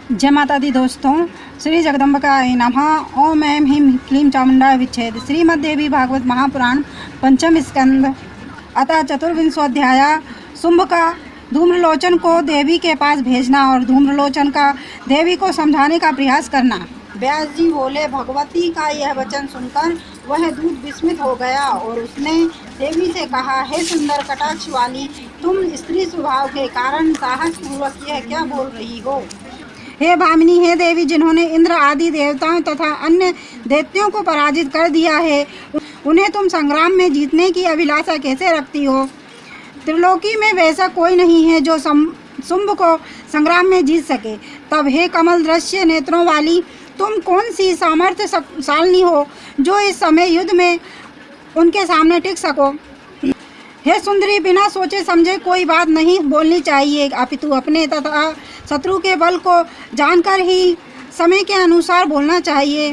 जय माता दी दोस्तों। श्री जगदम्बिकाय नमः। ओम ऐं ह्रीं क्लीं चामुण्डाय विच्छेद। श्रीमद्देवी भागवत महापुराण पंचम स्कंद अतः चतुर्विंशोऽध्याय। शुंभ का धूम्रलोचन को देवी के पास भेजना और धूम्रलोचन का देवी को समझाने का प्रयास करना। व्यास जी बोले, भगवती का यह वचन सुनकर वह दूत विस्मित हो गया और उसने देवी से कहा, हे सुंदर कटाक्ष वाली, तुम स्त्री स्वभाव के कारण साहस पूर्वक यह क्या बोल रही हो? हे भामिनी, हे देवी, जिन्होंने इंद्र आदि देवताओं तथा अन्य दैत्यों को पराजित कर दिया है, उन्हें तुम संग्राम में जीतने की अभिलाषा कैसे रखती हो? त्रिलोकी में वैसा कोई नहीं है जो शुंभ को संग्राम में जीत सके। तब हे कमल दृश्य नेत्रों वाली, तुम कौन सी सामर्थ्यशालिनी हो जो इस समय युद्ध में उनके सामने टिक सको? हे सुंदरी, बिना सोचे समझे कोई बात नहीं बोलनी चाहिए, अपितु अपने तथा शत्रु के बल को जानकर ही समय के अनुसार बोलना चाहिए।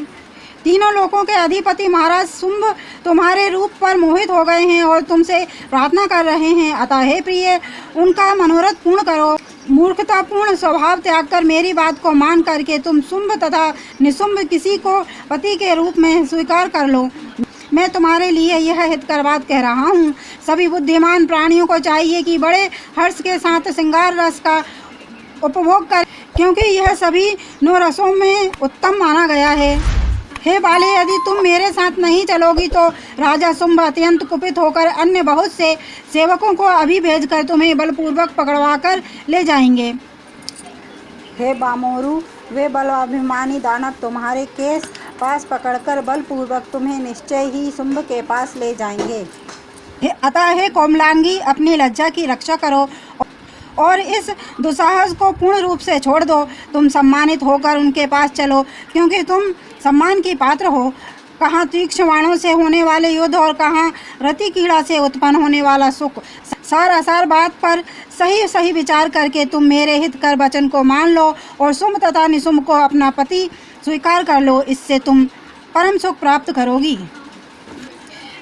तीनों लोकों के अधिपति महाराज शुंभ तुम्हारे रूप पर मोहित हो गए हैं और तुमसे प्रार्थना कर रहे हैं, अतः हे प्रिय, उनका मनोरथ पूर्ण करो। मूर्खतापूर्ण स्वभाव त्याग कर मेरी बात को मान करके तुम शुंभ तथा निशुंभ किसी को पति के रूप में स्वीकार कर लो। मैं तुम्हारे लिए यह हितकर बात कह रहा हूँ। सभी बुद्धिमान प्राणियों को चाहिए कि बड़े हर्ष के साथ श्रृंगार रस का उपभोग कर, क्योंकि यह सभी नौ रसों में उत्तम माना गया है। हे बाले, यदि तुम मेरे साथ नहीं चलोगी तो राजा शुंभ अत्यंत कुपित होकर अन्य बहुत से सेवकों को अभी भेजकर तुम्हें बलपूर्वक पकड़वाकर ले जाएंगे। हे बामोरु, वे बलाभिमानी दानव तुम्हारे केस पास पकड़कर बलपूर्वक तुम्हें निश्चय ही शुंभ के पास ले जाएंगे। अतः हे कोमलांगी, अपनी लज्जा की रक्षा करो और इस दुस्साहस को पूर्ण रूप से छोड़ दो। तुम सम्मानित होकर उनके पास चलो, क्योंकि तुम सम्मान की पात्र हो। कहाँ तीक्ष्ण बाणों से होने वाले युद्ध और कहाँ रति कीड़ा से उत्पन्न होने वाला सुख। सार बात पर सही सही विचार करके तुम मेरे हित कर वचन को मान लो और शुंभ तथा निशुंभ को अपना पति स्वीकार कर लो। इससे तुम परम सुख प्राप्त करोगी।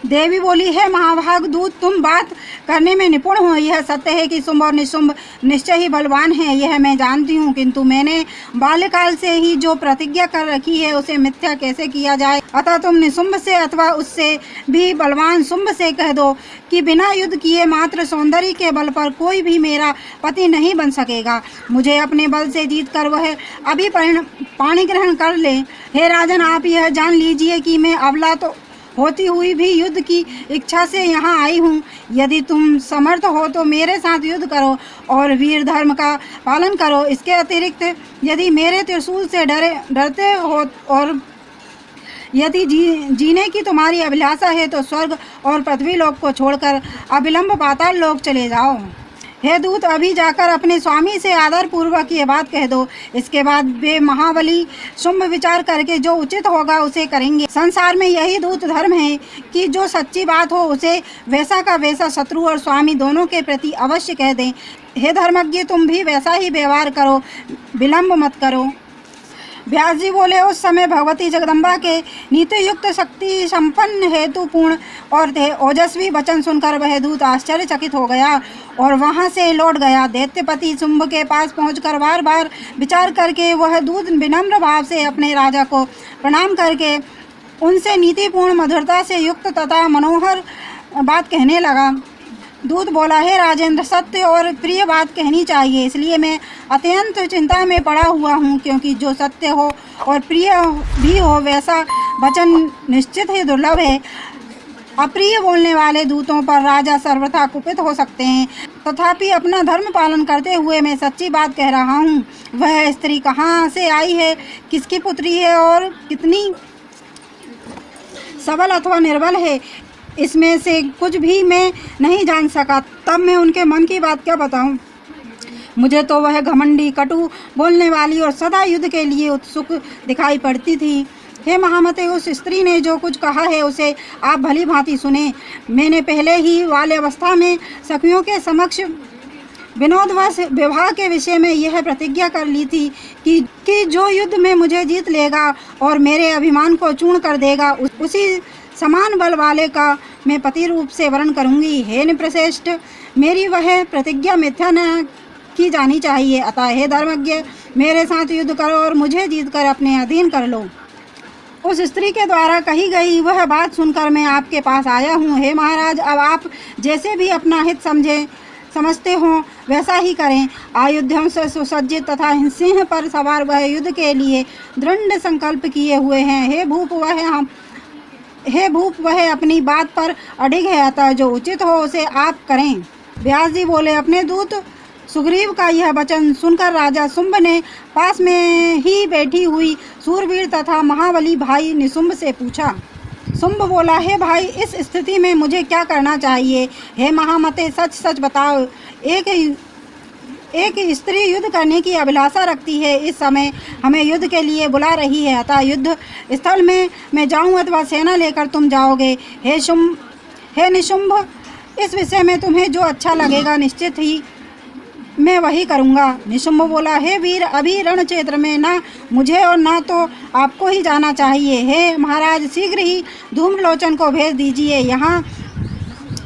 देवी बोली, है महाभाग दूत, तुम बात करने में निपुण हो। यह सत्य है कि शुंभ और निशुंभ निश्चय ही बलवान हैं, यह मैं जानती हूँ, किंतु मैंने बाल्यकाल से ही जो प्रतिज्ञा कर रखी है उसे मिथ्या कैसे किया जाए। अतः तुम निशुंभ से अथवा उससे भी बलवान शुंभ से कह दो कि बिना युद्ध किए मात्र सौंदर्य के बल पर कोई भी मेरा पति नहीं बन सकेगा। मुझे अपने बल से जीत कर वह अभी पाणी ग्रहण कर ले। हे राजन, आप यह जान लीजिए कि मैं अबला तो होती हुई भी युद्ध की इच्छा से यहाँ आई हूँ। यदि तुम समर्थ हो तो मेरे साथ युद्ध करो और वीर धर्म का पालन करो। इसके अतिरिक्त यदि मेरे त्रिशूल से डरते हो और यदि जीने की तुम्हारी अभिलाषा है तो स्वर्ग और पृथ्वी लोक को छोड़कर अविलंब पाताल लोक चले जाओ। हे दूत, अभी जाकर अपने स्वामी से आदर पूर्वक ये बात कह दो। इसके बाद वे महाबली शुंभ विचार करके जो उचित होगा उसे करेंगे। संसार में यही दूत धर्म है कि जो सच्ची बात हो उसे वैसा का वैसा शत्रु और स्वामी दोनों के प्रति अवश्य कह दें। हे धर्मज्ञ, तुम भी वैसा ही व्यवहार करो, विलंब मत करो। व्यास जी बोले, उस समय भगवती जगदम्बा के नीति युक्त शक्ति संपन्न हेतुपूर्ण और ओजस्वी वचन सुनकर वह दूत आश्चर्यचकित हो गया और वहां से लौट गया। दैत्यपति शुंभ के पास पहुंचकर बार बार विचार करके वह दूत विनम्र भाव से अपने राजा को प्रणाम करके उनसे नीतिपूर्ण मधुरता से युक्त तथा मनोहर बात कहने लगा। दूत बोला, हे राजेंद्र, सत्य और प्रिय बात कहनी चाहिए, इसलिए मैं अत्यंत चिंता में पड़ा हुआ हूँ, क्योंकि जो सत्य हो और प्रिय भी हो वैसा वचन निश्चित ही दुर्लभ है। अप्रिय बोलने वाले दूतों पर राजा सर्वथा कुपित हो सकते हैं, तथापि अपना धर्म पालन करते हुए मैं सच्ची बात कह रहा हूँ। वह स्त्री कहाँ से आई है, किसकी पुत्री है और कितनी सबल अथवा निर्बल है, इसमें से कुछ भी मैं नहीं जान सका। तब मैं उनके मन की बात क्या बताऊं? मुझे तो वह घमंडी, कटु बोलने वाली और सदा युद्ध के लिए उत्सुक दिखाई पड़ती थी। हे महामते, उस स्त्री ने जो कुछ कहा है उसे आप भली भांति सुने। मैंने पहले ही बाल्यावस्था में सखियों के समक्ष विनोदवश विवाह के विषय में यह प्रतिज्ञा कर ली थी कि जो युद्ध में मुझे जीत लेगा और मेरे अभिमान को चूर्ण कर देगा, उसी समान बल वाले का मैं पति रूप से वर्ण करूंगी। हे नृपश्रेष्ठ, मेरी वह प्रतिज्ञा मिथ्या न की जानी चाहिए। अतः हे धर्मज्ञ, मेरे साथ युद्ध करो और मुझे जीतकर अपने अधीन कर लो। उस स्त्री के द्वारा कही गई वह बात सुनकर मैं आपके पास आया हूँ। हे महाराज, अब आप जैसे भी अपना हित समझते हो वैसा ही करें। आयुधों से सुसज्जित तथा सिंह पर सवार वह युद्ध के लिए दृढ़ संकल्प किए हुए हैं। हे भूप, वह अपनी बात पर अडिग है, अतः जो उचित हो उसे आप करें। व्यास जी बोले, अपने दूत सुग्रीव का यह वचन सुनकर राजा शुंभ ने पास में ही बैठी हुई सूरवीर तथा महाबली भाई निशुंभ से पूछा। शुंभ बोला, हे भाई, इस स्थिति में मुझे क्या करना चाहिए? हे महामते, सच सच बताओ। एक स्त्री युद्ध करने की अभिलाषा रखती है, इस समय हमें युद्ध के लिए बुला रही है, अतः युद्ध स्थल में मैं जाऊं अथवा सेना लेकर तुम जाओगे? हे निशुंभ, इस विषय में तुम्हें जो अच्छा लगेगा निश्चित ही मैं वही करूँगा। निशुंभ बोला, हे वीर, अभी रण क्षेत्र में ना मुझे और ना तो आपको ही जाना चाहिए। हे महाराज, शीघ्र ही धूम्रलोचन को भेज दीजिए।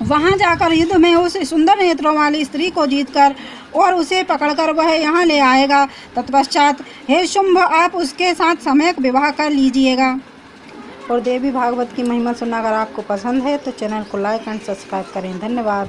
वहाँ जाकर युद्ध में उस सुंदर नेत्रों वाली स्त्री को जीतकर और उसे पकड़कर वह यहाँ ले आएगा। तत्पश्चात हे शुंभ, आप उसके साथ सम्यक विवाह कर लीजिएगा। और देवी भागवत की महिमा सुनना अगर आपको पसंद है तो चैनल को लाइक एंड सब्सक्राइब करें। धन्यवाद।